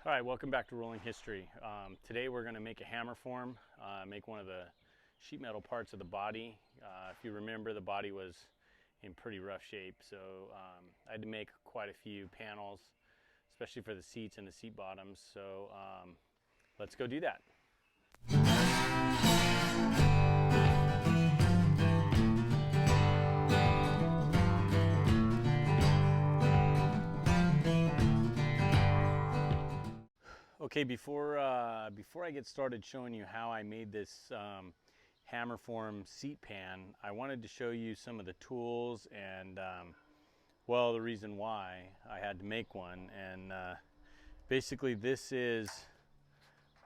All right, welcome back to Rolling History. Today we're going to make a hammer form, make one of the sheet metal parts of the body. If you remember, the body was in pretty rough shape, so I had to make quite a few panels, especially for the seats and the seat bottoms. So let's go do that. Okay, before I get started showing you how I made this hammer form seat pan, I wanted to show you some of the tools and well, the reason why I had to make one. And basically this is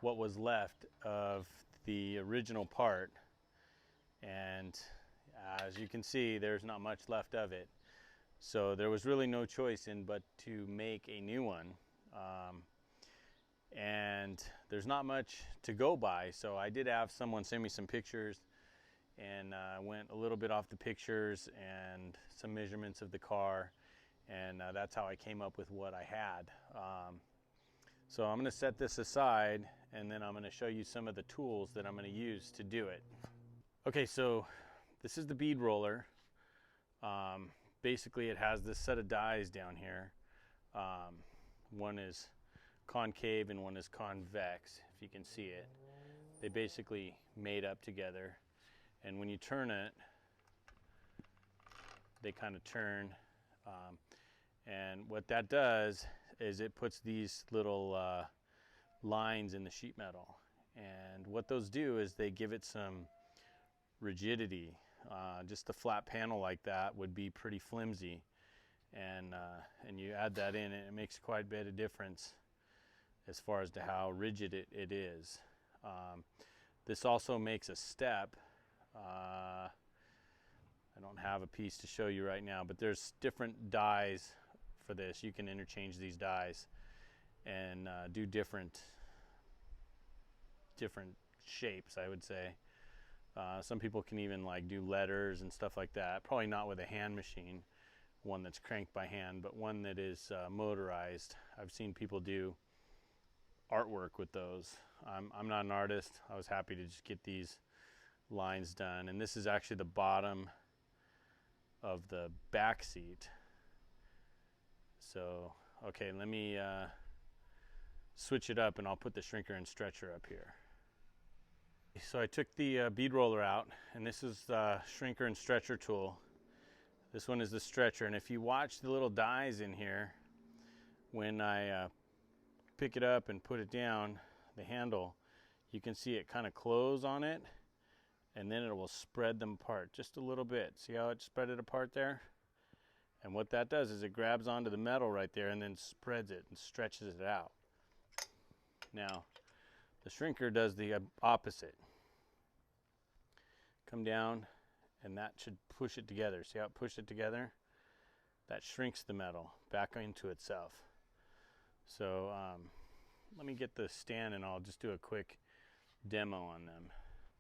what was left of the original part, and as you can see, there's not much left of it. So there was really no choice in but to make a new one. And there's not much to go by, so I did have someone send me some pictures, and I went a little bit off the pictures and some measurements of the car, and that's how I came up with what I had. So I'm going to set this aside, and then I'm going to show you some of the tools that I'm going to use to do it. Okay, so this is the bead roller. Basically it has this set of dies down here. One is concave and one is convex, if you can see it. They basically made up together, and when you turn it, they kind of turn, and what that does is it puts these little lines in the sheet metal, and what those do is they give it some rigidity. Just a flat panel like that would be pretty flimsy, and you add that in and it makes quite a bit of difference as far as to how rigid it is. This also makes a step. I don't have a piece to show you right now, but there's different dies for this. You can interchange these dies and do different shapes, I would say. Some people can even like do letters and stuff like that. Probably not with a hand machine, one that's cranked by hand, but one that is motorized. I've seen people do artwork with those. I'm not an artist. I was happy to just get these lines done, and this is actually the bottom of the back seat. So okay, let me switch it up and I'll put the shrinker and stretcher up here. So I took the bead roller out, and this is the shrinker and stretcher tool. This one is the stretcher, and if you watch the little dies in here, when I pick it up and put it down, the handle, you can see it kind of close on it, and then it will spread them apart just a little bit. See how it spread it apart there? And what that does is it grabs onto the metal right there and then spreads it and stretches it out. Now the shrinker does the opposite. Come down, and that should push it together. See how it pushed it together? That shrinks the metal back into itself. So let me get the stand and I'll just do a quick demo on them.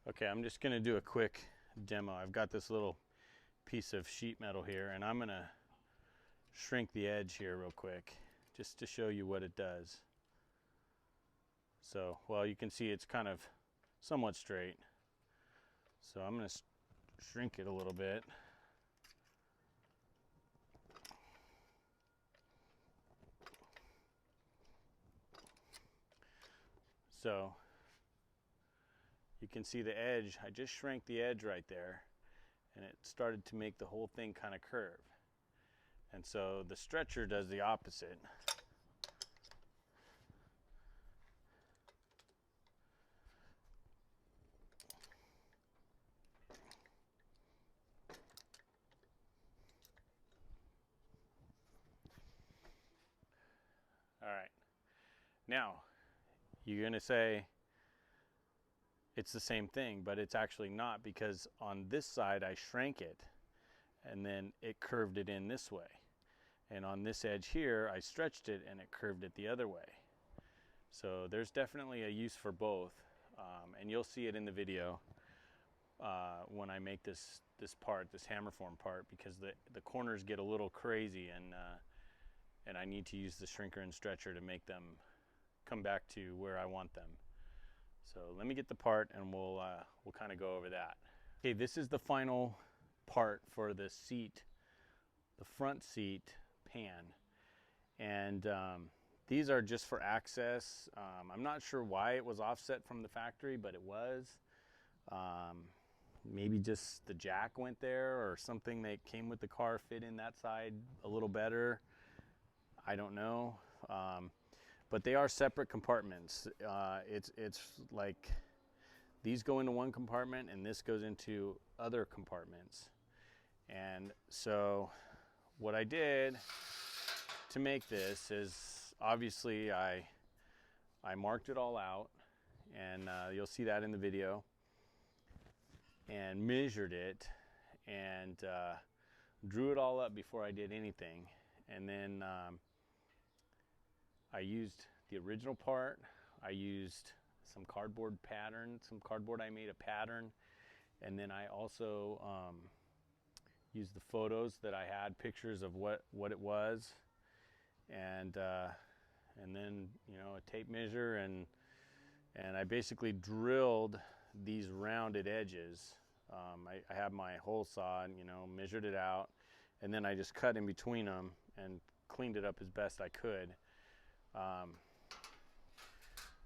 Okay, I'm just going to do a quick demo. I've got this little piece of sheet metal here, and I'm going to shrink the edge here real quick just to show you what it does. So, well, you can see it's kind of somewhat straight. So I'm going to shrink it a little bit. So you can see the edge. I just shrank the edge right there, and it started to make the whole thing kind of curve. And so the stretcher does the opposite. All right, now you're going to say it's the same thing, but it's actually not, because on this side I shrank it and then it curved it in this way, and on this edge here I stretched it and it curved it the other way. So there's definitely a use for both, and you'll see it in the video when I make this part, this hammer form part, because the corners get a little crazy, and I need to use the shrinker and stretcher to make them come back to where I want them. So let me get the part and we'll kind of go over that. Okay, this is the final part for the seat, the front seat pan. And these are just for access. I'm not sure why it was offset from the factory, but it was. Maybe just the jack went there or something that came with the car fit in that side a little better. I don't know. But they are separate compartments. It's like these go into one compartment and this goes into other compartments. And so what I did to make this is, obviously I marked it all out, and you'll see that in the video, and measured it and drew it all up before I did anything. And then I used the original part. I used some cardboard pattern, some cardboard I made a pattern, and then I also used the photos that I had, pictures of what it was, and then, you know, a tape measure, and I basically drilled these rounded edges. I have my hole saw and, you know, measured it out, and then I just cut in between them and cleaned it up as best I could.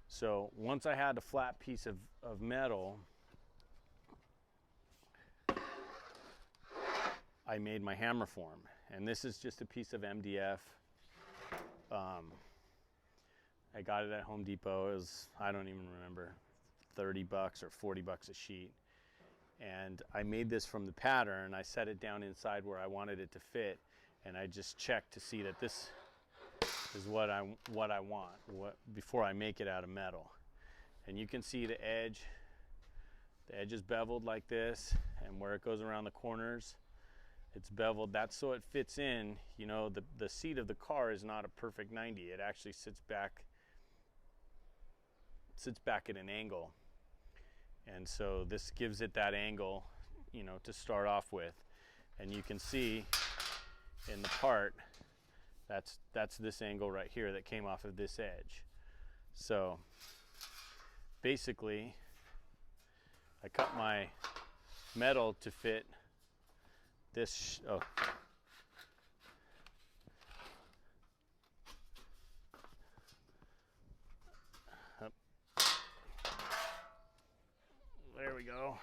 So once I had a flat piece of metal, I made my hammer form, and this is just a piece of MDF. I got it at Home Depot. It was, I don't even remember, 30 bucks or 40 bucks a sheet. And I made this from the pattern. I set it down inside where I wanted it to fit, and I just checked to see that this is what I want before I make it out of metal. And you can see the edge is beveled like this, and where it goes around the corners, it's beveled. That's so it fits in. You know, the seat of the car is not a perfect 90. It actually sits back at an angle, and so this gives it that angle, you know, to start off with. And you can see in the part, that's this angle right here that came off of this edge. So basically I cut my metal to fit this. There we go.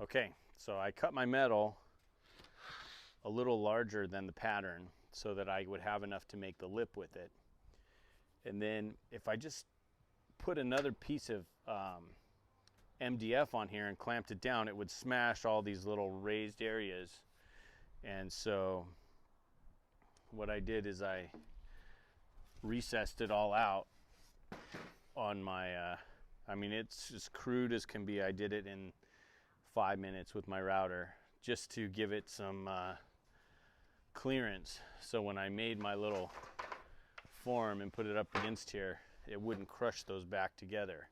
Okay, so I cut my metal a little larger than the pattern so that I would have enough to make the lip with it. And then if I just put another piece of MDF on here and clamped it down, it would smash all these little raised areas. And so what I did is I recessed it all out on my, I mean, it's as crude as can be. I did it in 5 minutes with my router just to give it some clearance, so when I made my little form and put it up against here, it wouldn't crush those back together.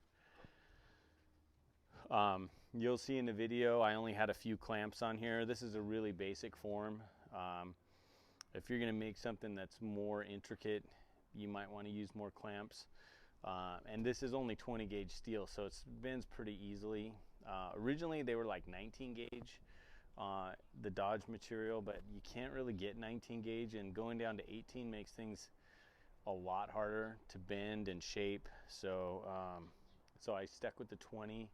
You'll see in the video I only had a few clamps on here. This is a really basic form. If you're going to make something that's more intricate, you might want to use more clamps. And this is only 20 gauge steel, so it bends pretty easily. Originally they were like 19 gauge, the Dodge material, but you can't really get 19 gauge, and going down to 18 makes things a lot harder to bend and shape. So so I stuck with the 20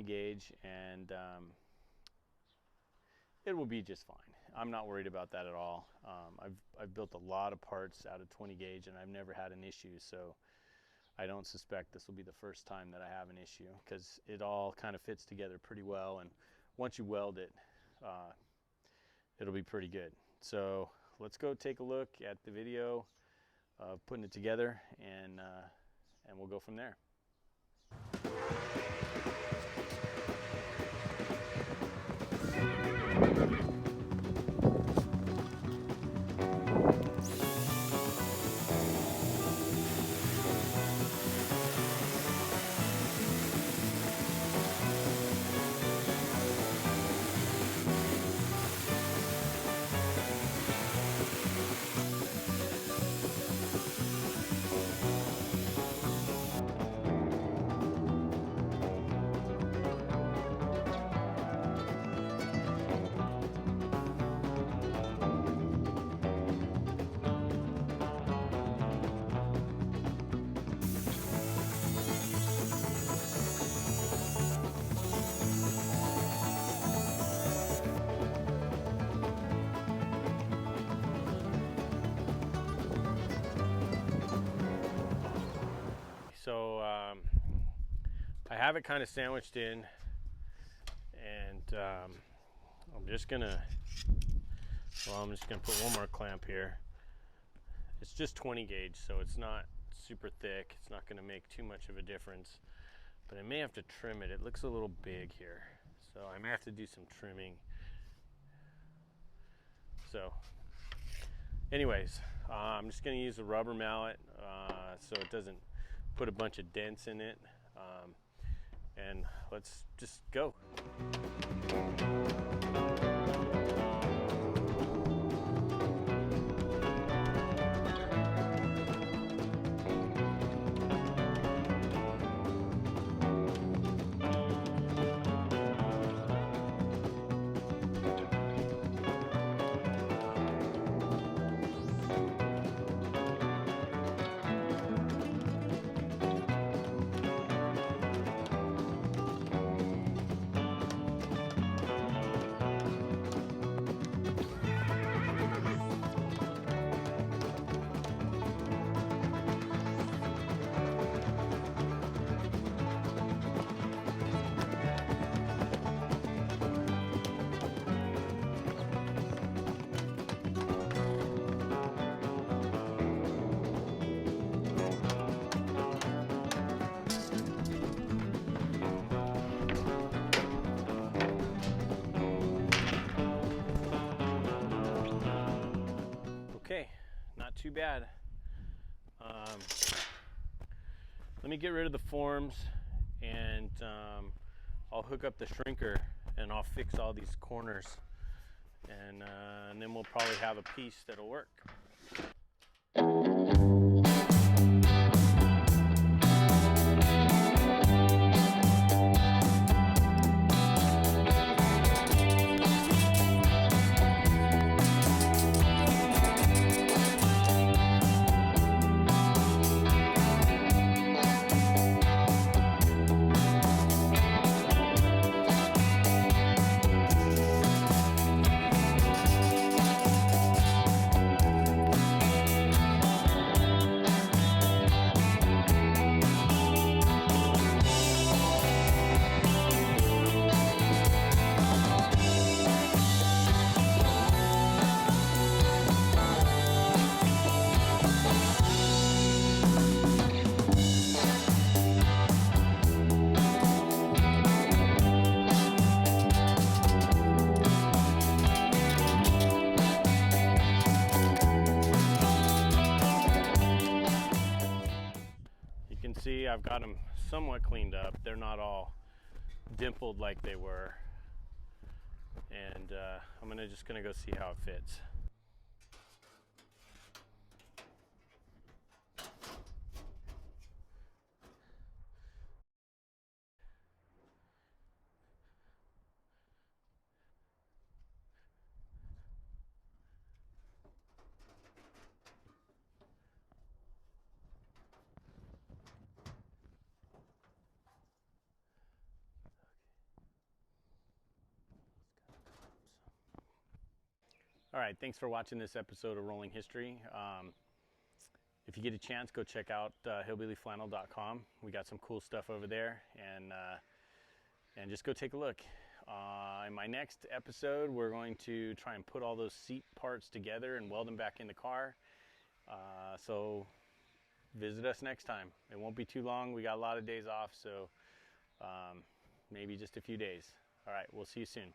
gauge, and it will be just fine. I'm not worried about that at all. I've built a lot of parts out of 20 gauge and I've never had an issue, so I don't suspect this will be the first time that I have an issue, because it all kind of fits together pretty well, and once you weld it, it'll be pretty good. So let's go take a look at the video of putting it together, and we'll go from there. have it kind of sandwiched in, and I'm just gonna put one more clamp here. It's just 20 gauge, so it's not super thick. It's not gonna make too much of a difference, but I may have to trim it. It looks a little big here, so I may have to do some trimming. So anyways, I'm just gonna use a rubber mallet so it doesn't put a bunch of dents in it. And let's just go. Okay, not too bad. Let me get rid of the forms, and I'll hook up the shrinker and I'll fix all these corners, and then we'll probably have a piece that'll work. See, I've got them somewhat cleaned up. They're not all dimpled like they were, and I'm just gonna go see how it fits. All right, thanks for watching this episode of Rolling History. If you get a chance, go check out hillbillyflannel.com. We got some cool stuff over there, and just go take a look. In my next episode, we're going to try and put all those seat parts together and weld them back in the car. So visit us next time. It won't be too long. We got a lot of days off, so maybe just a few days. All right, we'll see you soon.